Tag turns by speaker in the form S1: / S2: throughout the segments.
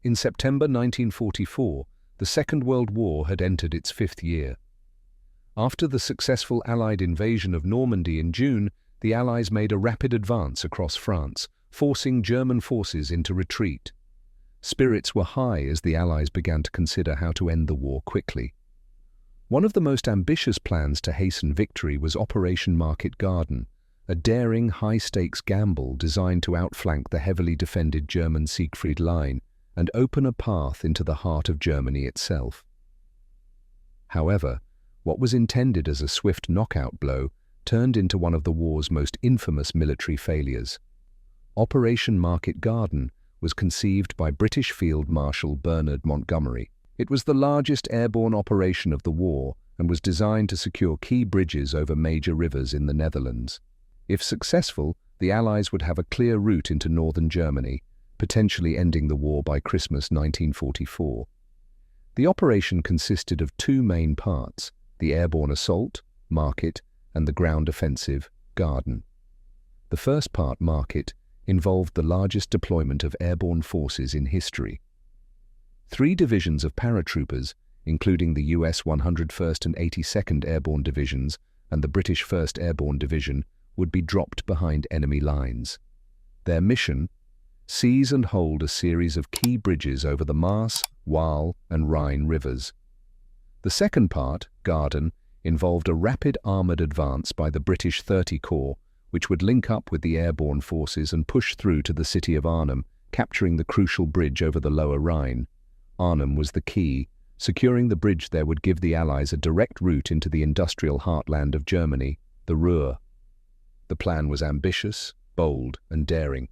S1: In September 1944, the Second World War had entered its fifth year. After the successful Allied invasion of Normandy in June, the Allies made a rapid advance across France, forcing German forces into retreat. Spirits were high as the Allies began to consider how to end the war quickly. One of the most ambitious plans to hasten victory was Operation Market Garden, a daring, high-stakes gamble designed to outflank the heavily defended German Siegfried Line and open a path into the heart of Germany itself. However, what was intended as a swift knockout blow turned into one of the war's most infamous military failures. Operation Market Garden was conceived by British Field Marshal Bernard Montgomery. It was the largest airborne operation of the war and was designed to secure key bridges over major rivers in the Netherlands. If successful, the Allies would have a clear route into northern Germany, potentially ending the war by Christmas 1944. The operation consisted of two main parts: the airborne assault, Market, and the ground offensive, Garden. The first part, Market, involved the largest deployment of airborne forces in history. 3 divisions of paratroopers, including the US 101st and 82nd Airborne Divisions and the British 1st Airborne Division, would be dropped behind enemy lines. Their mission: seize and hold a series of key bridges over the Maas, Waal, and Rhine rivers. The second part, Garden, involved a rapid armoured advance by the British 30 Corps, which would link up with the airborne forces and push through to the city of Arnhem, capturing the crucial bridge over the lower Rhine. Arnhem was the key. Securing the bridge there would give the Allies a direct route into the industrial heartland of Germany, the Ruhr. The plan was ambitious, bold, and daring,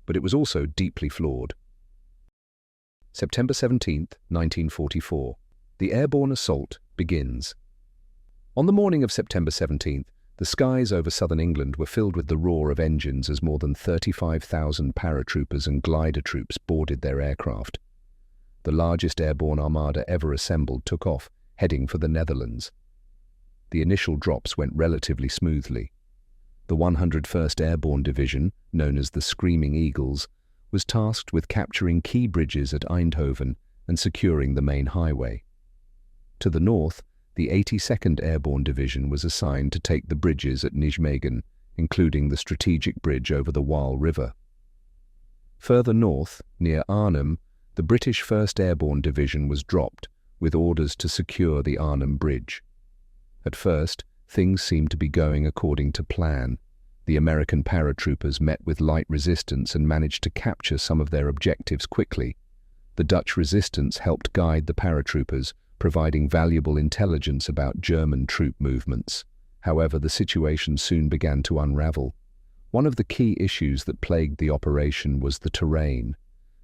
S1: but it was also deeply flawed. September 17, 1944. The airborne assault begins. On the morning of September 17th, the skies over southern England were filled with the roar of engines as more than 35,000 paratroopers and glider troops boarded their aircraft. The largest airborne armada ever assembled took off, heading for the Netherlands. The initial drops went relatively smoothly. The 101st Airborne Division, known as the Screaming Eagles, was tasked with capturing key bridges at Eindhoven and securing the main highway. To the north, the 82nd Airborne Division was assigned to take the bridges at Nijmegen, including the strategic bridge over the Waal River. Further north, near Arnhem, the British 1st Airborne Division was dropped, with orders to secure the Arnhem Bridge. At first, things seemed to be going according to plan. The American paratroopers met with light resistance and managed to capture some of their objectives quickly. The Dutch resistance helped guide the paratroopers, providing valuable intelligence about German troop movements. However, the situation soon began to unravel. One of the key issues that plagued the operation was the terrain.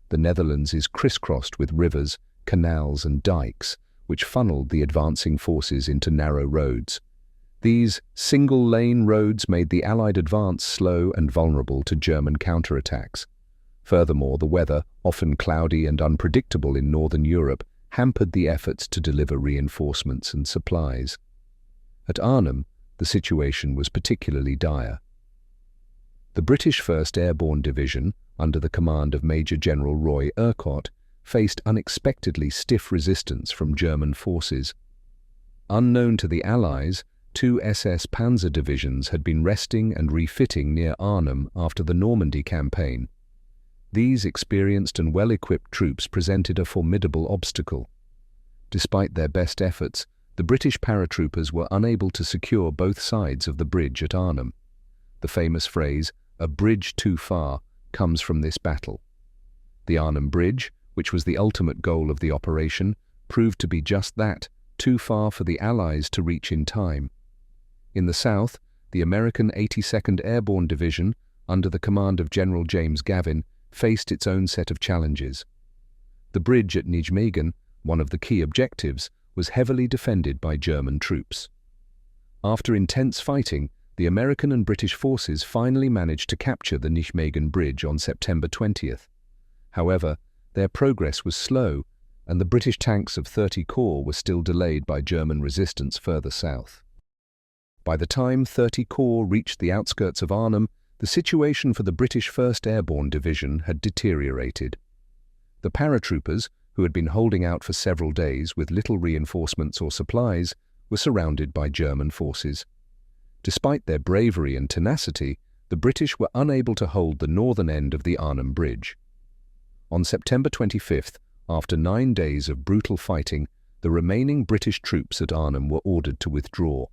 S1: The Netherlands is crisscrossed with rivers, canals, and dikes, which funneled the advancing forces into narrow roads. These single-lane roads made the Allied advance slow and vulnerable to German counterattacks. Furthermore, the weather, often cloudy and unpredictable in northern Europe, hampered the efforts to deliver reinforcements and supplies. At Arnhem, the situation was particularly dire. The British 1st Airborne Division, under the command of Major General Roy Urquhart, faced unexpectedly stiff resistance from German forces. Unknown to the Allies, 2 SS Panzer divisions had been resting and refitting near Arnhem after the Normandy campaign. These experienced and well-equipped troops presented a formidable obstacle. Despite their best efforts, the British paratroopers were unable to secure both sides of the bridge at Arnhem. The famous phrase, "a bridge too far," comes from this battle. The Arnhem Bridge, which was the ultimate goal of the operation, proved to be just that, too far for the Allies to reach in time. In the south, the American 82nd Airborne Division, under the command of General James Gavin, faced its own set of challenges. The bridge at Nijmegen, one of the key objectives, was heavily defended by German troops. After intense fighting, the American and British forces finally managed to capture the Nijmegen Bridge on September 20th. However, their progress was slow, and the British tanks of 30 Corps were still delayed by German resistance further south. By the time 30 Corps reached the outskirts of Arnhem, the situation for the British 1st Airborne Division had deteriorated. The paratroopers, who had been holding out for several days with little reinforcements or supplies, were surrounded by German forces. Despite their bravery and tenacity, the British were unable to hold the northern end of the Arnhem Bridge. On September 25th, after 9 days of brutal fighting, the remaining British troops at Arnhem were ordered to withdraw.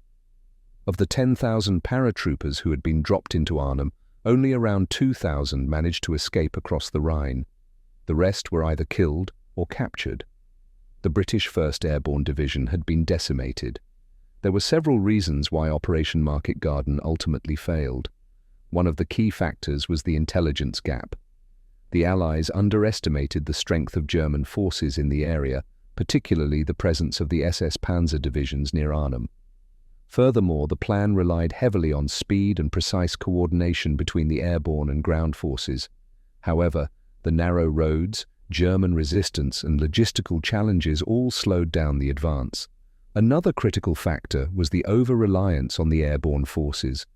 S1: Of the 10,000 paratroopers who had been dropped into Arnhem, only around 2,000 managed to escape across the Rhine. The rest were either killed or captured. The British 1st Airborne Division had been decimated. There were several reasons why Operation Market Garden ultimately failed. One of the key factors was the intelligence gap. The Allies underestimated the strength of German forces in the area, particularly the presence of the SS Panzer divisions near Arnhem. Furthermore, the plan relied heavily on speed and precise coordination between the airborne and ground forces. However, the narrow roads, German resistance, and logistical challenges all slowed down the advance. Another critical factor was the over-reliance on the airborne forces.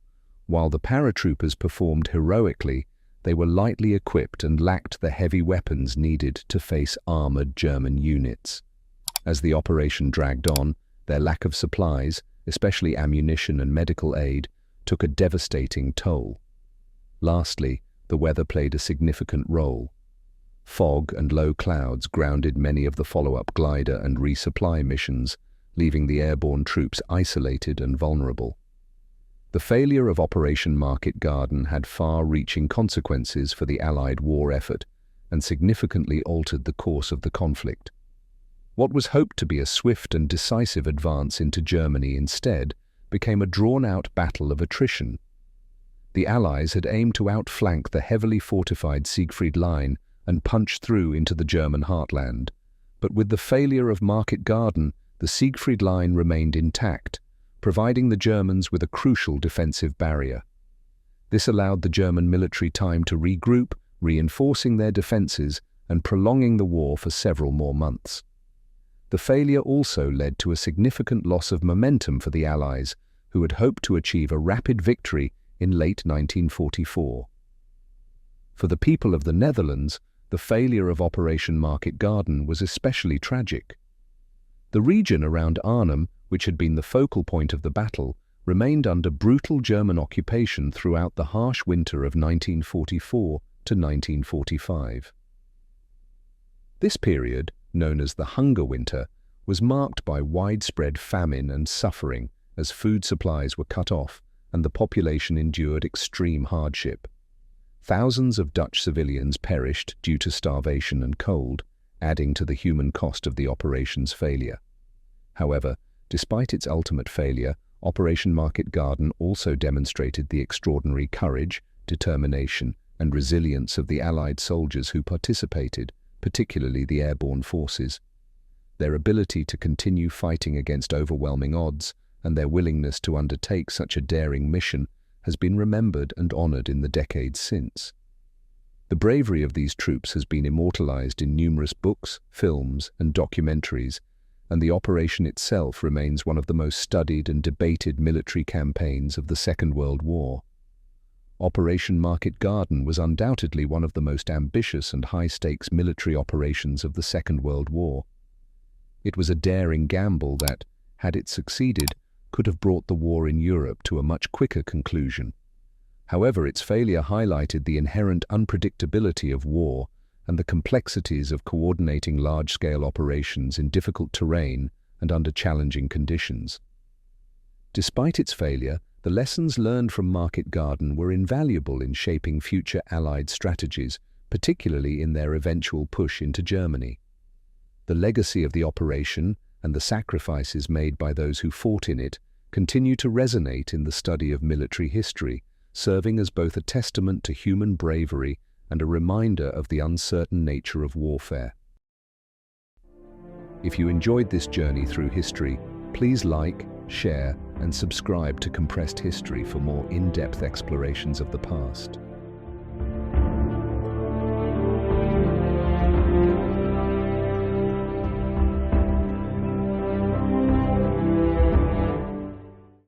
S1: While the paratroopers performed heroically, they were lightly equipped and lacked the heavy weapons needed to face armored German units. As the operation dragged on, their lack of supplies, especially ammunition and medical aid, took a devastating toll. Lastly, the weather played a significant role. Fog and low clouds grounded many of the follow-up glider and resupply missions, leaving the airborne troops isolated and vulnerable. The failure of Operation Market Garden had far-reaching consequences for the Allied war effort and significantly altered the course of the conflict. What was hoped to be a swift and decisive advance into Germany instead became a drawn-out battle of attrition. The Allies had aimed to outflank the heavily fortified Siegfried Line and punch through into the German heartland. But with the failure of Market Garden, the Siegfried Line remained intact, providing the Germans with a crucial defensive barrier. This allowed the German military time to regroup, reinforcing their defenses and prolonging the war for several more months. The failure also led to a significant loss of momentum for the Allies, who had hoped to achieve a rapid victory in late 1944. For the people of the Netherlands, the failure of Operation Market Garden was especially tragic. The region around Arnhem, which had been the focal point of the battle, remained under brutal German occupation throughout the harsh winter of 1944 to 1945. This period, known as the Hunger Winter, was marked by widespread famine and suffering as food supplies were cut off and the population endured extreme hardship. Thousands of Dutch civilians perished due to starvation and cold, adding to the human cost of the operation's failure. However, despite its ultimate failure, Operation Market Garden also demonstrated the extraordinary courage, determination, and resilience of the Allied soldiers who participated, particularly the airborne forces. Their ability to continue fighting against overwhelming odds and their willingness to undertake such a daring mission has been remembered and honored in the decades since. The bravery of these troops has been immortalized in numerous books, films, and documentaries, and the operation itself remains one of the most studied and debated military campaigns of the Second World War. Operation Market Garden was undoubtedly one of the most ambitious and high-stakes military operations of the Second World War. It was a daring gamble that, had it succeeded, could have brought the war in Europe to a much quicker conclusion. However, its failure highlighted the inherent unpredictability of war and the complexities of coordinating large-scale operations in difficult terrain and under challenging conditions. Despite its failure, the lessons learned from Market Garden were invaluable in shaping future Allied strategies, particularly in their eventual push into Germany. The legacy of the operation and the sacrifices made by those who fought in it continue to resonate in the study of military history, serving as both a testament to human bravery and a reminder of the uncertain nature of warfare. If you enjoyed this journey through history, please like, share, and subscribe to Compressed History for more in-depth explorations of the past.